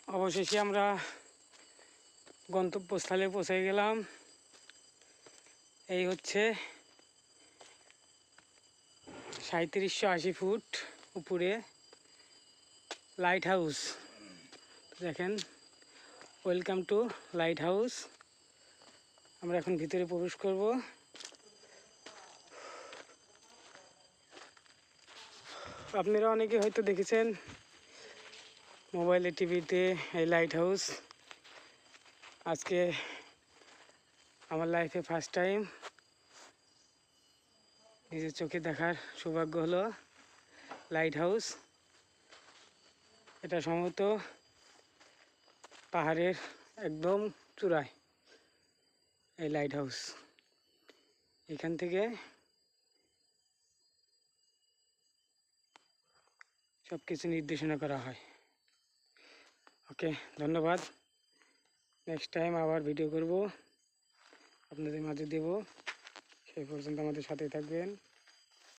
অবশেষে আমরা গন্তব্যস্থলে পৌঁছে গেলাম। এই হচ্ছে 3780 ফুট উপরে লাইট হাউস। দেখেন, ওয়েলকাম টু লাইট হাউস। আমরা এখন ভিতরে প্রবেশ করব। আপনারা অনেকে হয়তো দেখেছেন মোবাইলে, টিভিতে এই লাইট হাউস। আজকে আমার লাইফে ফার্স্ট টাইম নিজের চোখে দেখার সৌভাগ্য হলো লাইট হাউস। এটা সম্ভবত পাহাড়ের একদম চূড়ায় এই লাইট হাউস। এখান থেকে সব কিছু নির্দেশনা করা হয়। ওকে, ধন্যবাদ। নেক্সট টাইম আবার ভিডিও করব, আপনাদের মাঝে দেব। সেই পর্যন্ত আমাদের সাথে থাকবেন।